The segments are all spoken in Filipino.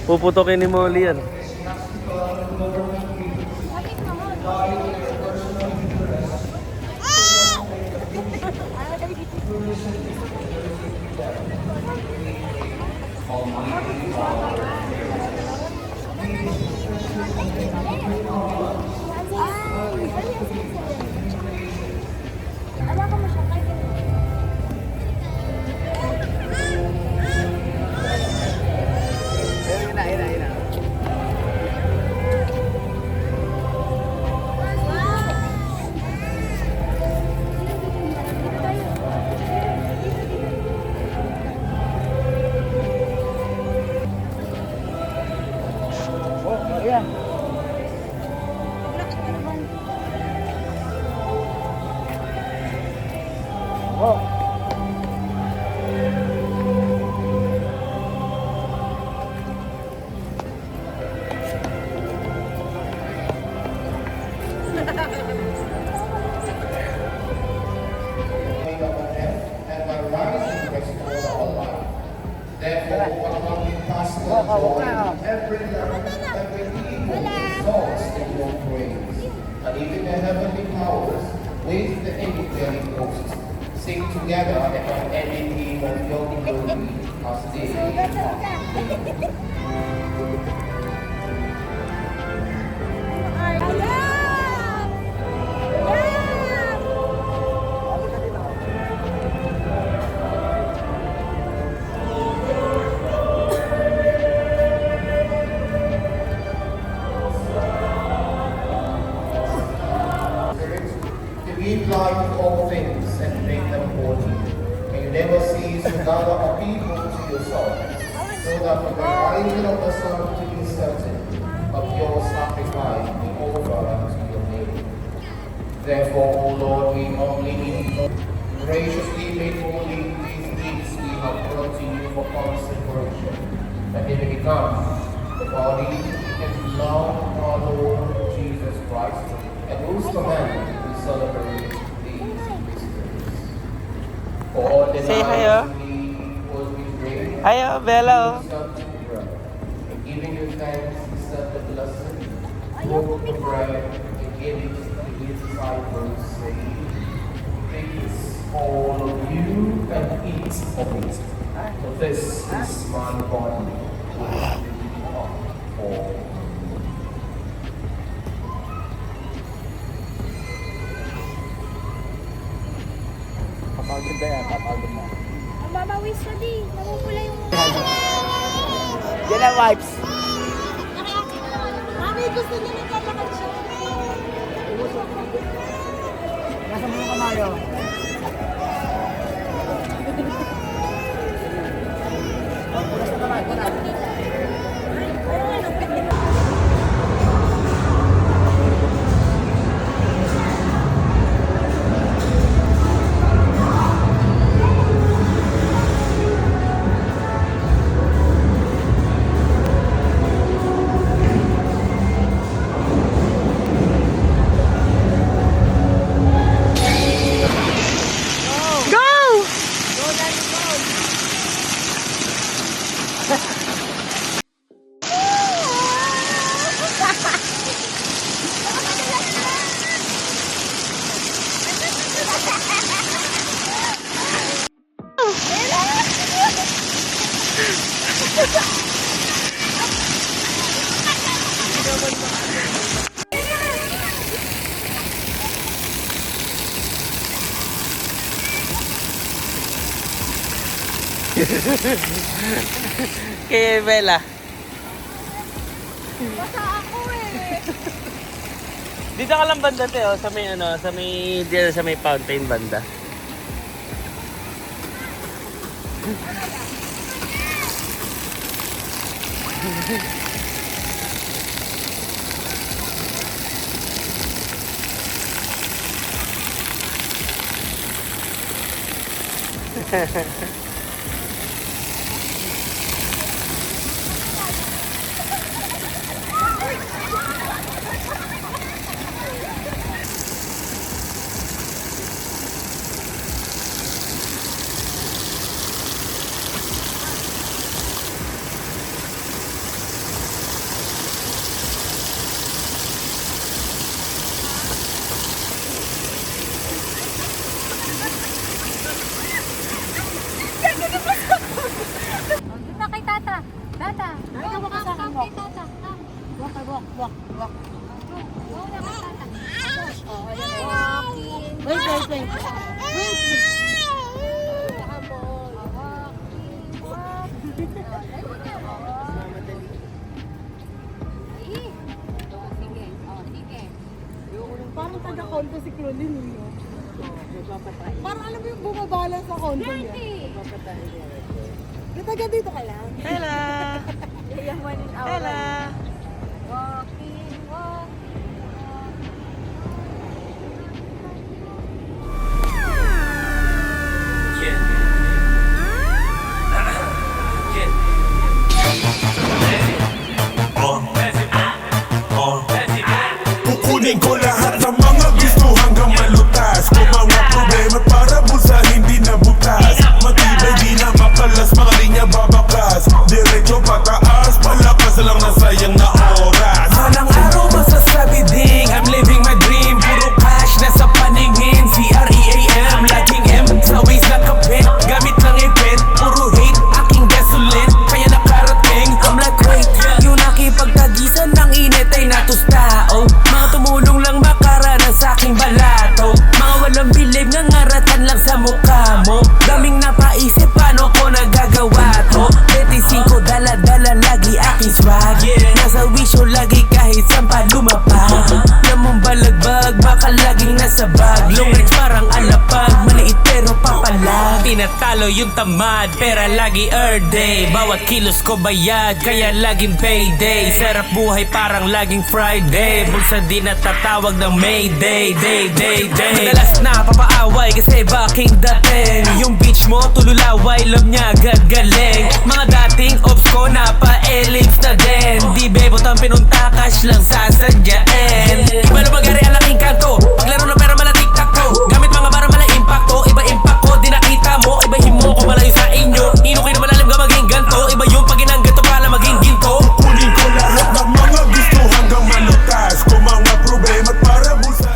Puputokin ni Molly yan. And even the heavenly powers with the angelic hosts sing together about any name of your glory as they give life to all things and make them holy. May you never cease to gather a people to yourself, so that the rising of the sun to be certain of your sacrifice be offered unto your name. Therefore, O Lord, we humbly need graciously make holy these gifts we have brought to you for consecration, that they may become the body and blood of our Lord Jesus Christ, and whose command celebrate these mysteries. For all the Say hi, night we was with grace, hi, Bella. and giving you thanks, he said the blessing, broke the bread, and gave it to his disciples, saying, take this, all of you, and eat of it. For this is my body, which is given up for Papagod ba yan? Papagod na. Ang mamawis na di. Namumula yung... Yan ang wipes. Mami, gusto niya naglalakad siya. Nasa mo yung kamayo? Pulas na kamay. Pulas. Kay Bella. Basta ako eh. Dito ka lang banda, te, oh, sa may ano, sa may fountain banda. Wait. Parang taga-konto si Claudine, no? Parang alam mo yung bumabala sa konto niya. Taga dito ka lang. Hello! Hello! Kukunin ko lahat ng mga gusto hanggang malutas. Kung mga problema para bulsa hindi nabutas. Matibay di na makalas, mga linya babakas. Diretso pataas, palakas lang na sayang na oras. Walang araw masasabi ding I'm living my dream. Puro cash nasa paningin, C-R-E-A-M. Laging M sa ways na kapit. Gamit lang ipit, puro hate aking gasoline. Kaya nakarating, I'm like wait. Yung nakipagtagisan ng init ay natustao. Mga tumulong lang makaranas sa aking balato. Mga walang bilib nga ngaratan lang sa mukha mo. Daming napaisip paano ko nagagawa to. 25 dala-dala lagi aking swag. Nasa wisyo lagi kahit saan pa lumapag. Namong balagbag baka laging nasa bag. Long range parang alapag, maliit pero papalag. Tinatalo yung tamad, pera lagi earth day. Bawat kilos ko bayad, kaya laging payday. Sarap buhay parang laging Friday. Bulsa di natatawag ng Mayday, day. Madalas na papaaway kasi baking dating. Yung beach mo tululaway, love niya agad galing. Mga dating ops ko napa-ellipse na din. Di bebot ang pinunta, cash lang sasadyain. Iba na magari ang laking kanto, paglaro ng pera mala tiktak-to. Gamit mga bara mala impacto, iba impact ko, di nakita mo. Ibahin mo ko malayo sa inyo, inukin na malalim ka maging ganto. Iba yung paginang ganto pala maging ginto. Kukunin ko lahat ng mga gusto hanggang malutas. Kung mga problema para bulsa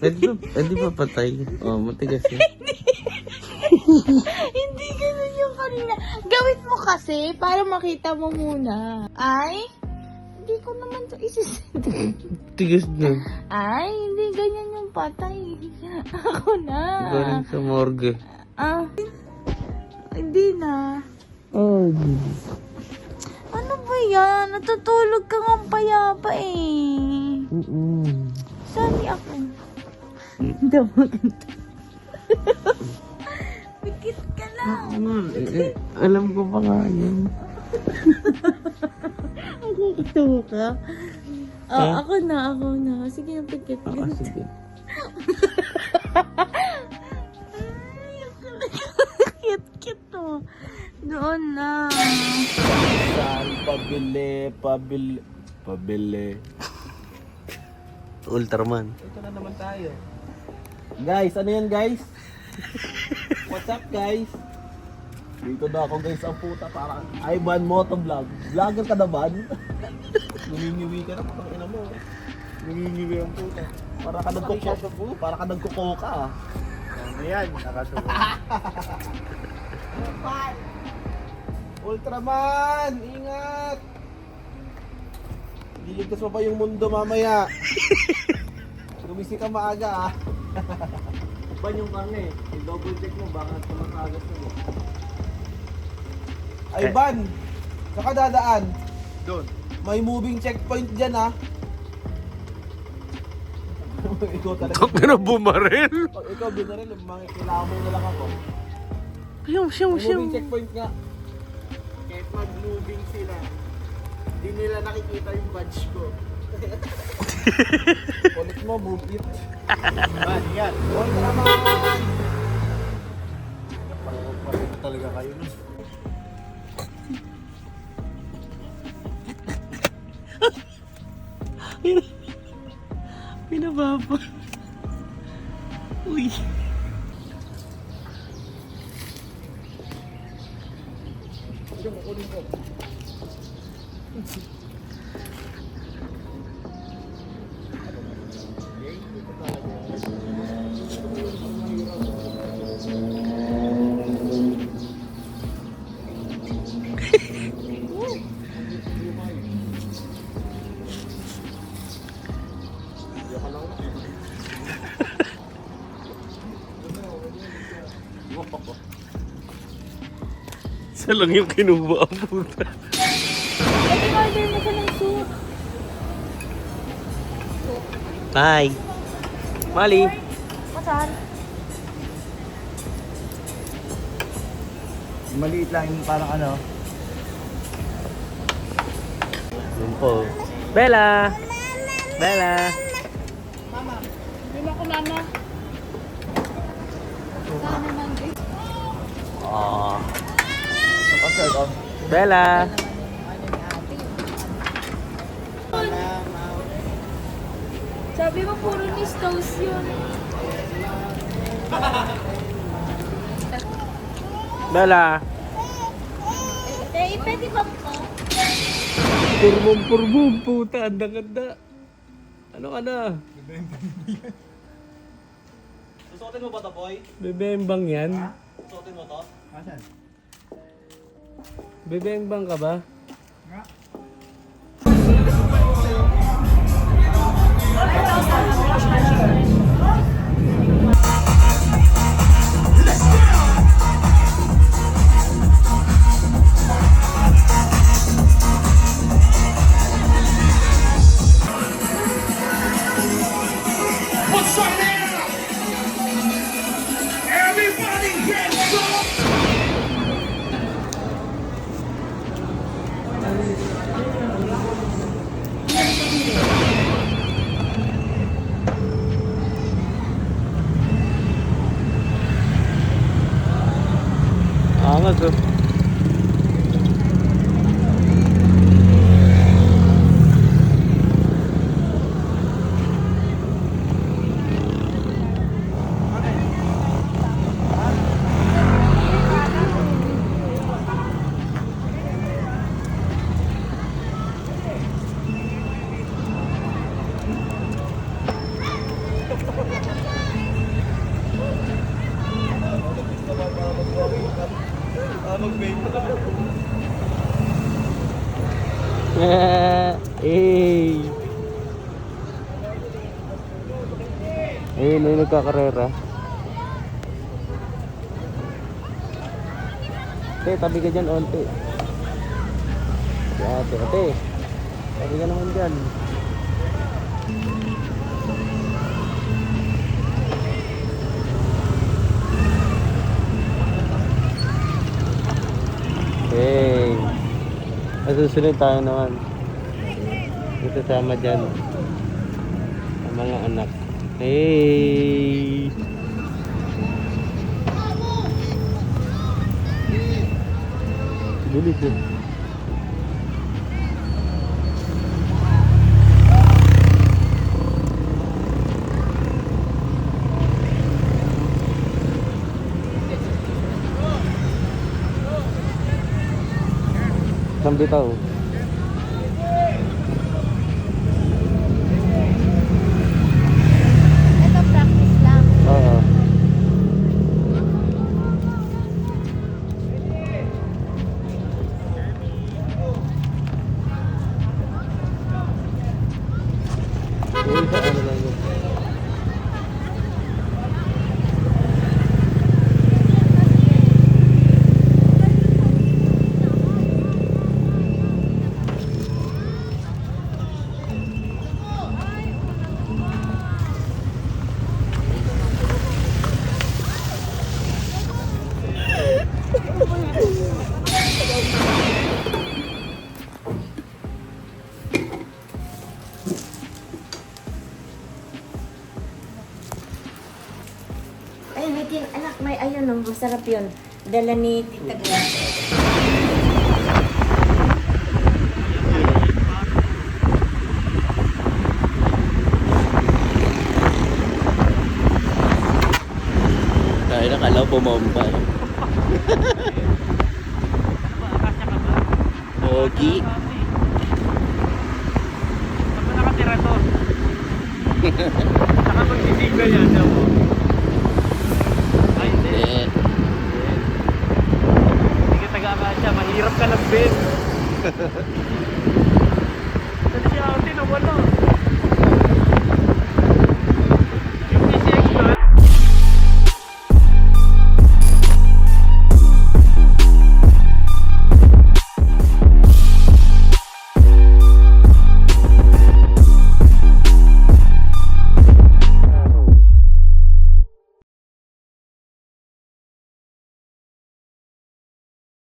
Hindi pa patay. Oh, matigas yun. Hindi ganun yung kanina. Gawin mo kasi para makita mo muna. Ay, hindi ko naman to isisend. Tigas na. Ay, hindi ganyan yung patay. Ako na. Galing sa morgue. Ah, hindi na. Oh, Ano ba yan? Natutulog ka ng payapa eh. Sorry ako. Hindi ako maganda. Pikit ka lang. Alam ko pa nga yun. Nakikitawa ka? Ako na. Sige na, pikit. Sige. Cute to. Doon na. Saan pabili. Ultraman. Ito na naman tayo. Guys, ano yan guys? What's up guys? Dito na ako guys ang puta para Ivan Motovlog. Vlogger ka na ba? Nangingiwi ka na, putang ina mo. Nangingiwi ang puta. Para ka nagkukoka ah. Ano yan? Nakasubo. Ultraman! Ingat! Liligtas mo pa yung mundo mamaya. Gumising ka maaga ah. Ban yung karne, i-double check mo baka tumatagas na mo. Ay Ban! Saka dadaan. Doon. May moving checkpoint dyan ah. ikaw talaga. Kung na bumaril. Pag ikaw binaril, kailangan mo na lang ako. Siyum. Moving checkpoint nga. Kahit mag-moving sila, di nila nakikita yung badge ko. Kulit mo, move it. Man, yan. Huwag ka naman. Pagpapalito talaga kayo. Pinababa. Uy. Isa lang yung kinuha ang puta. Order mo siya ng soup. Hi. Mali. Masan? Maliit lang yung parang ano. Yun po. Bella. Bella. Hindi mo ako mama. Sana man guys. Aww. Kapag oh. Bella. Sabi mo puro Miss Toast yun. Bella. Eh, pwede ba po? Purbong puta. Andang-anda. Ano ka na? Susuotin mo ba ito, boy? Bebembang yan. Susuotin mo to? Asan? Bebembang ka ba? What's up now? Everybody get up! Angas oh. Eh. Ayun, yung nagkakarera. Tabi ka dyan, onti. Ate. Tabi ka naman dyan. Hey. Masusunod tayo naman. Isasama dyan ang mga anak. Hey! Bilis eh. Sambitaw. Ito practice lang. Oo. Uy, sa ano lang yun. Jen, anak, may ayun, no, masarap yun. Dala ni Tita Gracia. Kaya nakalaw pumomba. Pogi. Saan ba nakatira to? Saka magsisigla yan, mo. Ay, hindi. Eh, Hindi ka taga-akasya. Mahirap ka lang, Ben.